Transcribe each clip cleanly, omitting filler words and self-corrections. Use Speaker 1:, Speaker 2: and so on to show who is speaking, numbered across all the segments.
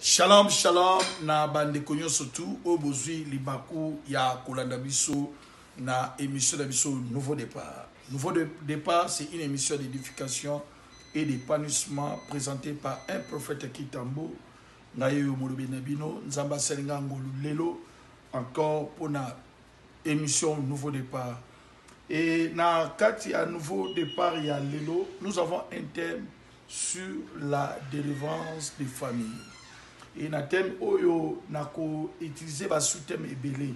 Speaker 1: Shalom, shalom, na bande konyo surtout, au bozui libaku ya kolanda biso na émission de biso Nouveau Départ. Nouveau Départ, c'est une émission d'édification et d'épanouissement présentée par un prophète Kitambo, Ngayo Molobe Nabino, Nzamba Selinga Ngolu Lelo, encore pour la émission Nouveau Départ. Et na kati à Nouveau Départ, il y a Lelo, nous avons un thème sur la délivrance des familles. Et na thème oyo nako utiliser ba sous-thème ebélé.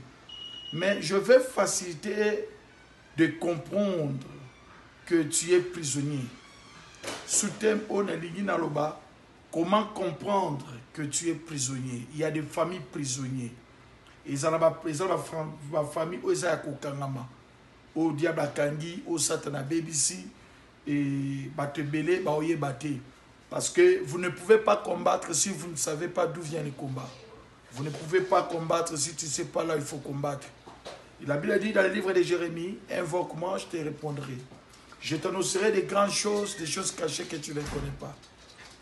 Speaker 1: Mais je vais faciliter de comprendre que tu es prisonnier. Sous-thème on est na loba, comment comprendre que tu es prisonnier. Il y a des familles prisonniers. Et ça ba famille o za ko kangama. O diable kangi, o satana BBC et batebele ba oye baté. Parce que vous ne pouvez pas combattre si vous ne savez pas d'où vient le combat. Vous ne pouvez pas combattre si tu ne sais pas là où il faut combattre. Et la Bible a dit dans le livre de Jérémie, invoque-moi, je te répondrai. Je t'annoncerai des grandes choses, des choses cachées que tu ne connais pas.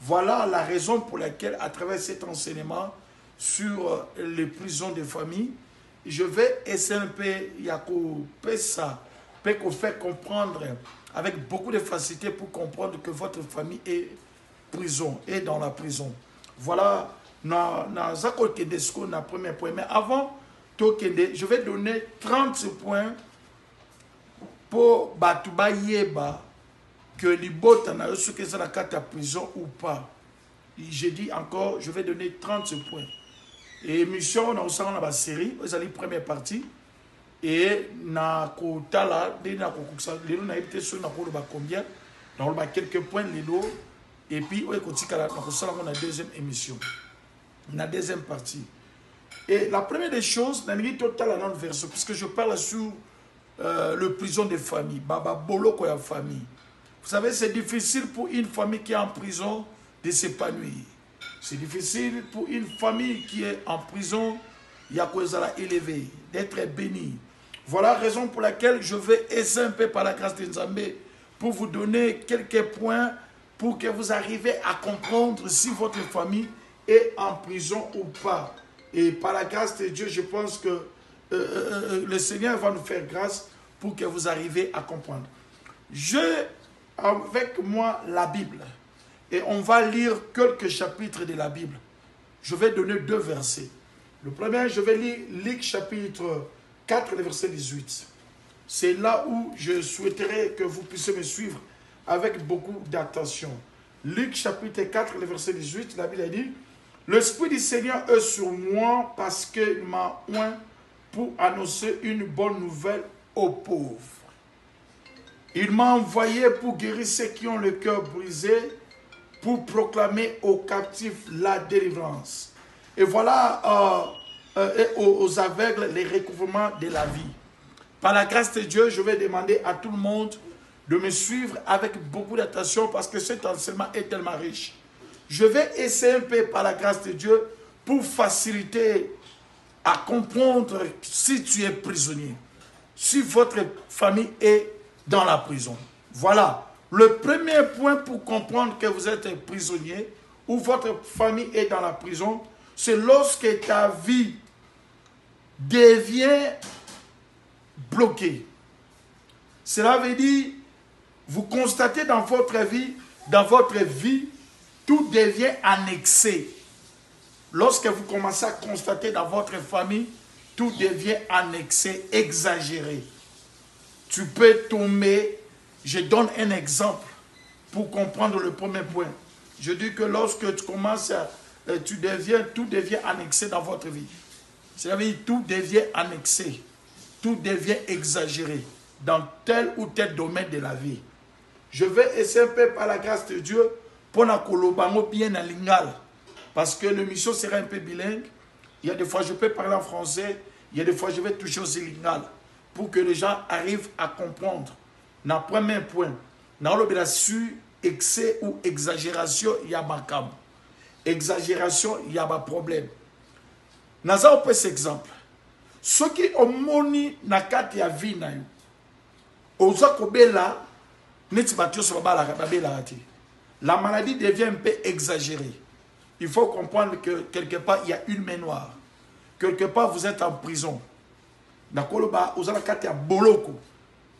Speaker 1: Voilà la raison pour laquelle, à travers cet enseignement sur les prisons des familles, je vais essayer un peu, Yako Pessa, pour faire comprendre avec beaucoup de facilité pour comprendre que votre famille est prison et dans la prison. Voilà, na premier point. Mais avant, je vais donner 30 points pour Batuba Yeba que l'ibota na ce que c'est la carte à prison ou pas. J'ai dit encore, je vais donner 30 points. Et émission, on a aussi la série, vous allez première partie. Et na kotala, na été sur combien, dans quelques points les lots. Et puis, on a la deuxième émission, la deuxième partie. Et la première des choses, puisque je parle sur le prison des familles, Baba Bolo Koya famille. Vous savez, c'est difficile pour une famille qui est en prison de s'épanouir. C'est difficile pour une famille qui est en prison, élevé, d'être béni. Voilà la raison pour laquelle je vais essayer un peu par la grâce de Nzambé pour vous donner quelques points pour que vous arriviez à comprendre si votre famille est en prison ou pas. Et par la grâce de Dieu, je pense que le Seigneur va nous faire grâce pour que vous arriviez à comprendre. J'ai avec moi la Bible et on va lire quelques chapitres de la Bible. Je vais donner 2 versets. Le premier, je vais lire Luc chapitre 4, le verset 18. C'est là où je souhaiterais que vous puissiez me suivre avec beaucoup d'attention. Luc chapitre 4, le verset 18, la Bible a dit, « L'Esprit du Seigneur est sur moi parce qu'il m'a oint pour annoncer une bonne nouvelle aux pauvres. Il m'a envoyé pour guérir ceux qui ont le cœur brisé, pour proclamer aux captifs la délivrance. » Et voilà aux aveugles les recouvrements de la vie. Par la grâce de Dieu, je vais demander à tout le monde de me suivre avec beaucoup d'attention parce que cet enseignement est tellement riche. Je vais essayer un peu par la grâce de Dieu pour faciliter à comprendre si tu es prisonnier, si votre famille est dans la prison. Voilà, le premier point pour comprendre que vous êtes prisonnier ou votre famille est dans la prison, c'est lorsque ta vie devient bloquée. Cela veut dire vous constatez dans votre vie, tout devient annexé. Lorsque vous commencez à constater dans votre famille, tout devient annexé, exagéré. Tu peux tomber, je donne un exemple pour comprendre le premier point. Je dis que lorsque tu commences à, tout devient annexé dans votre vie. C'est-à-dire tout devient annexé, tout devient exagéré dans tel ou tel domaine de la vie. Je vais essayer un peu par la grâce de Dieu pour la kolobango bien en lingala. Parce que l'émission sera un peu bilingue. Il y a des fois je peux parler en français, il y a des fois je vais toucher aussi lingala. Pour que les gens arrivent à comprendre. Dans le premier point, dans le su excès ou exagération, il y a ma cam. Exagération, il y a ma problème. Dans un peu cet exemple. Ceux qui ont moni na kati ya vie na yo. Oza kobela la maladie devient un peu exagérée. il faut comprendre que quelque part, il y a une main noire. Quelque part, vous êtes en prison.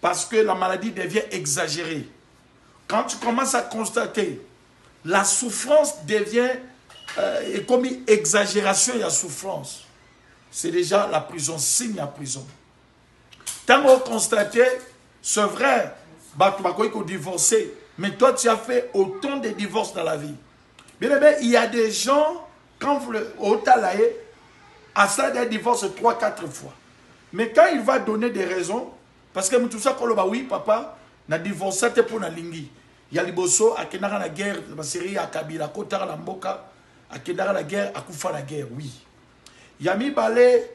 Speaker 1: Parce que la maladie devient exagérée. Quand tu commences à constater, la souffrance devient comme une exagération et la souffrance. C'est déjà la prison, signe la prison. Tant qu'on constate, c'est vrai, tu vas divorcer, mais toi tu as fait autant de divorces dans la vie. Bien aimé, il y a des gens, quand vous le otalaye, à ça des divorces 3-4 fois. Mais quand il va donner des raisons, parce que tout ça, oui, papa, na divorcé pour na lingi. Il y a liboso, à Kenara la guerre, la série à Kabila, Kotara la Mboka, à Kenara la guerre, à Koufa la guerre, oui. Il y a mis balé,